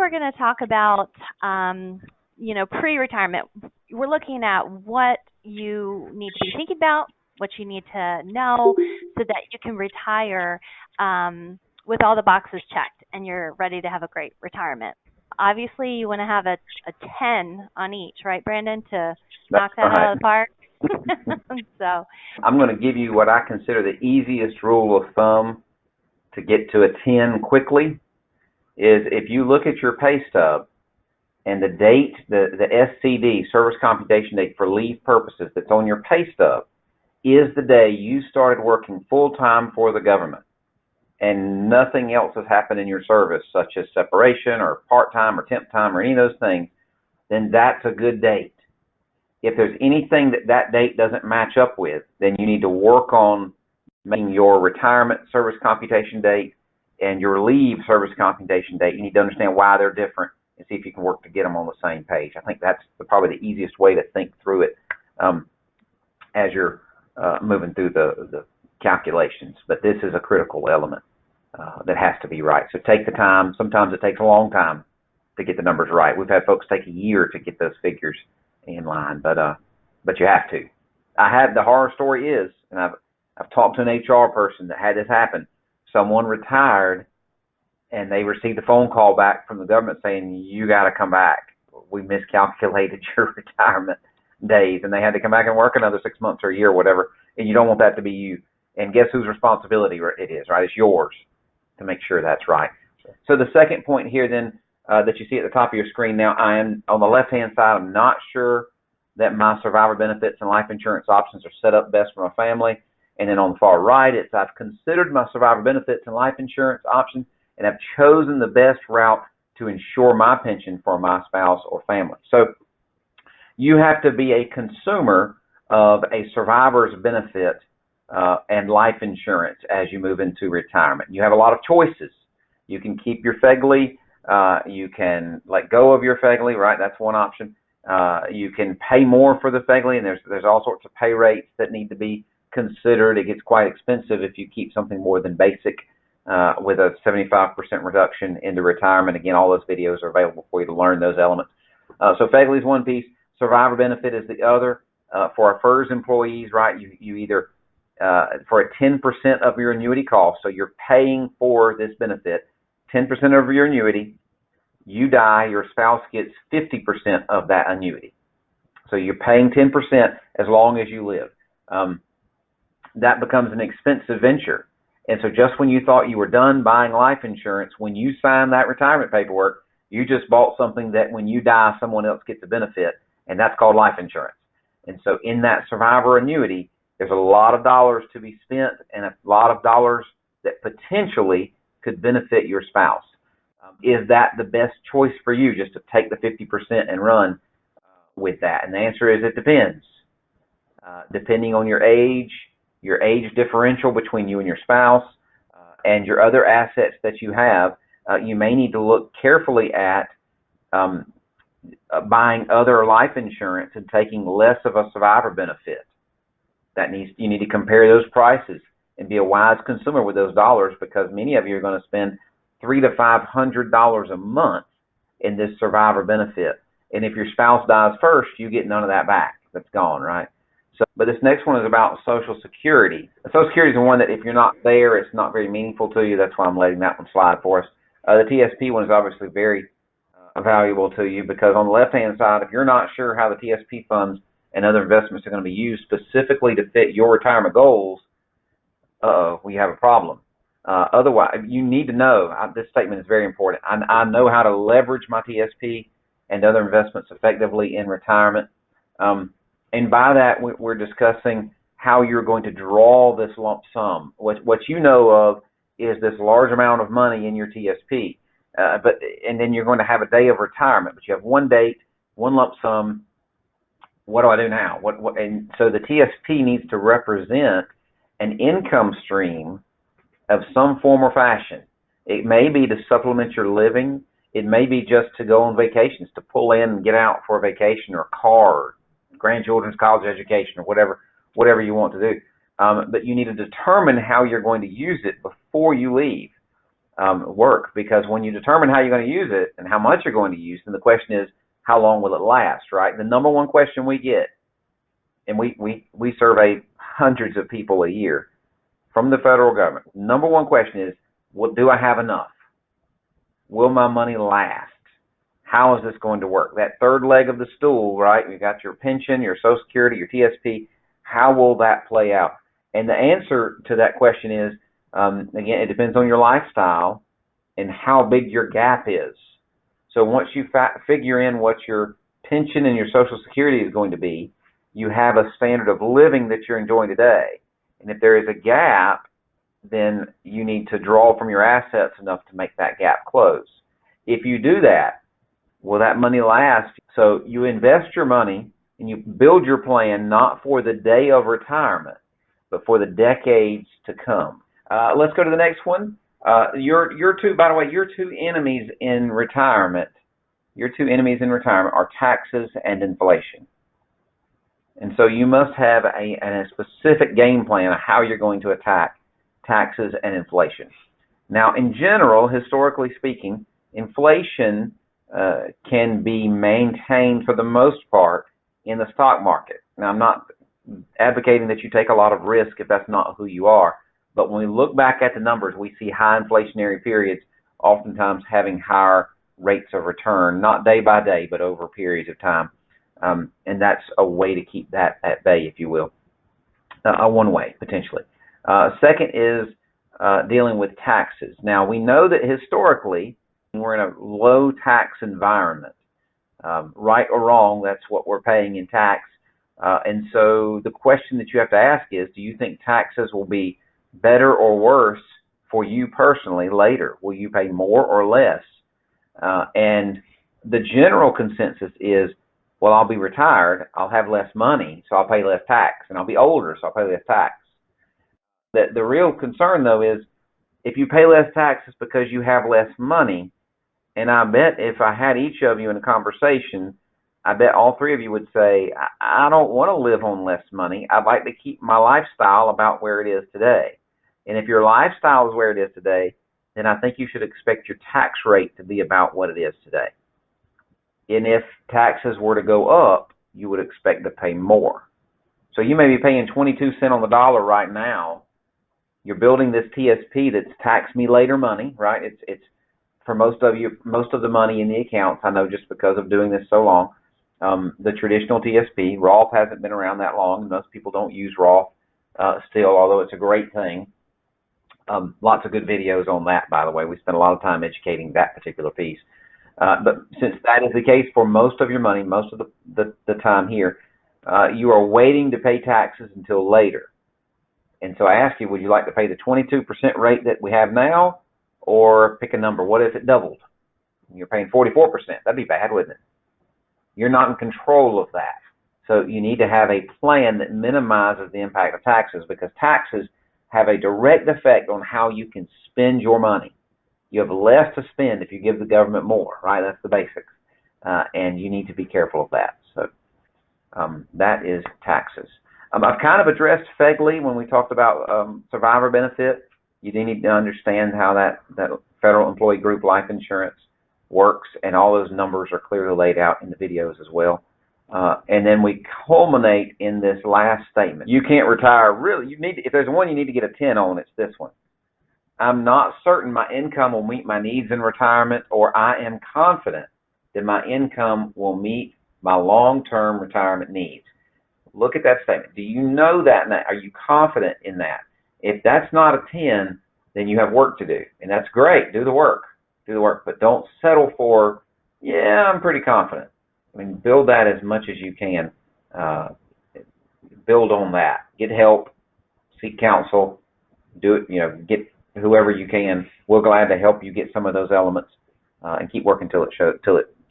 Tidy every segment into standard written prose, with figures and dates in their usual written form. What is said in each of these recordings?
we're going to talk about, pre-retirement. We're looking at what you need to be thinking about, what you need to know so that you can retire with all the boxes checked and you're ready to have a great retirement. Obviously, you want to have a 10 on each, right, Brandon, to knock that out of the park? So I'm going to give you what I consider the easiest rule of thumb to get to a 10 quickly is if you look at your pay stub and the date, the SCD, service computation date for leave purposes that's on your pay stub is the day you started working full-time for the government and nothing else has happened in your service, such as separation or part-time or temp time or any of those things, then that's a good date. If there's anything that date doesn't match up with, then you need to work on making your retirement service computation date and your leave service computation date. You need to understand why they're different and see if you can work to get them on the same page. I think that's probably the easiest way to think through it as you're moving through the calculations. But this is a critical element that has to be right. So take the time. Sometimes it takes a long time to get the numbers right. We've had folks take a year to get those figures in line, but you have to. The horror story is, and I've talked to an HR person that had this happen. Someone retired, and they received a phone call back from the government saying, you got to come back. We miscalculated your retirement days, and they had to come back and work another 6 months or a year or whatever, and you don't want that to be you. And guess whose responsibility it is, right? It's yours to make sure that's right. So the second point here then that you see at the top of your screen now, I am on the left-hand side, I'm not sure that my survivor benefits and life insurance options are set up best for my family. And then on the far right, it's I've considered my survivor benefits and life insurance options and have chosen the best route to ensure my pension for my spouse or family. So you have to be a consumer of a survivor's benefit and life insurance as you move into retirement. You have a lot of choices. You can keep your FEGLI. You can let go of your FEGLI, right? That's one option. You can pay more for the FEGLI, and there's all sorts of pay rates that need to be considered. It gets quite expensive if you keep something more than basic with a 75% reduction into retirement. Again, all those videos are available for you to learn those elements. So FEGLI is one piece. Survivor benefit is the other. For our FERS employees, right, you either for a 10% of your annuity cost, so you're paying for this benefit, 10% of your annuity, you die, your spouse gets 50% of that annuity. So you're paying 10% as long as you live. That becomes an expensive venture. And so just when you thought you were done buying life insurance, when you sign that retirement paperwork, you just bought something that when you die, someone else gets a benefit, and that's called life insurance. And so in that survivor annuity, there's a lot of dollars to be spent and a lot of dollars that potentially could benefit your spouse. Is that the best choice for you, just to take the 50% and run with that? And the answer is it depends. Depending on your age differential between you and your spouse, and your other assets that you have, you may need to look carefully at buying other life insurance and taking less of a survivor benefit. You need to compare those prices and be a wise consumer with those dollars, because many of you are going to spend $300 to $500 a month in this survivor benefit. And if your spouse dies first, you get none of that back. That's gone, right? But this next one is about Social Security. Social Security is the one that if you're not there, it's not very meaningful to you. That's why I'm letting that one slide for us. The TSP one is obviously very valuable to you, because on the left-hand side, if you're not sure how the TSP funds and other investments are going to be used specifically to fit your retirement goals, we have a problem. Otherwise, you need to know, this statement is very important, I know how to leverage my TSP and other investments effectively in retirement. And by that, we're discussing how you're going to draw this lump sum. What you know of is this large amount of money in your TSP, and then you're going to have a day of retirement, but you have one date, one lump sum. What do I do now? And so the TSP needs to represent an income stream of some form or fashion. It may be to supplement your living. It may be just to go on vacations, to pull in and get out for a vacation or a car, or grandchildren's college education, or whatever you want to do. But you need to determine how you're going to use it before you leave. work, because when you determine how you're going to use it and how much you're going to use, then the question is, how long will it last, right? The number one question we get, and we survey hundreds of people a year from the federal government. Number one question is, well, do I have enough? Will my money last? How is this going to work? That third leg of the stool, right? You got your pension, your Social Security, your TSP. How will that play out? And the answer to that question is, again, it depends on your lifestyle and how big your gap is. So once you figure in what your pension and your Social Security is going to be, you have a standard of living that you're enjoying today. And if there is a gap, then you need to draw from your assets enough to make that gap close. If you do that, will that money last? So you invest your money and you build your plan not for the day of retirement, but for the decades to come. Let's go to the next one. Your two enemies in retirement. Your two enemies in retirement are taxes and inflation. And so you must have a specific game plan of how you're going to attack taxes and inflation. Now, in general, historically speaking, inflation can be maintained for the most part in the stock market. Now, I'm not advocating that you take a lot of risk if that's not who you are, but when we look back at the numbers, we see high inflationary periods oftentimes having higher rates of return, not day by day, but over periods of time. And that's a way to keep that at bay, if you will. One way, potentially. Second is dealing with taxes. Now, we know that historically, we're in a low tax environment. Right or wrong, that's what we're paying in tax. And so the question that you have to ask is, do you think taxes will be better or worse for you personally later? Will you pay more or less? And the general consensus is, well, I'll be retired, I'll have less money, so I'll pay less tax, and I'll be older, so I'll pay less tax. The real concern, though, is if you pay less taxes because you have less money, and I bet if I had each of you in a conversation, I bet all three of you would say, I don't want to live on less money. I'd like to keep my lifestyle about where it is today. And if your lifestyle is where it is today, then I think you should expect your tax rate to be about what it is today. And if taxes were to go up, you would expect to pay more. So you may be paying 22 cents on the dollar right now. You're building this TSP that's tax me later money, right? It's for most of you, most of the money in the accounts, I know just because of doing this so long. The traditional TSP, Roth hasn't been around that long. Most people don't use Roth still, although it's a great thing. Lots of good videos on that, by the way. We spent a lot of time educating that particular piece. But since that is the case for most of your money, most of the time here, you are waiting to pay taxes until later. And so I ask you, would you like to pay the 22% rate that we have now, or pick a number? What if it doubled? You're paying 44%. That'd be bad, wouldn't it? You're not in control of that. So you need to have a plan that minimizes the impact of taxes, because taxes have a direct effect on how you can spend your money. You have less to spend if you give the government more, right? That's the basics. And you need to be careful of that. So that is taxes. I've kind of addressed FEGLI when we talked about survivor benefit. You do need to understand how that federal employee group life insurance works, and all those numbers are clearly laid out in the videos as well. And then we culminate in this last statement. You can't retire. Really, if there's one you need to get a 10 on, it's this one. I'm not certain my income will meet my needs in retirement, or I am confident that my income will meet my long-term retirement needs. Look at that statement. Do you know that now? Are you confident in that? If that's not a 10, then you have work to do. And that's great. Do the work. Do the work. But don't settle for, yeah, I'm pretty confident. I mean, build that as much as you can. Build on that. Get help. Seek counsel. Do it, get whoever you can. We're glad to help you get some of those elements and keep working till it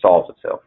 solves itself.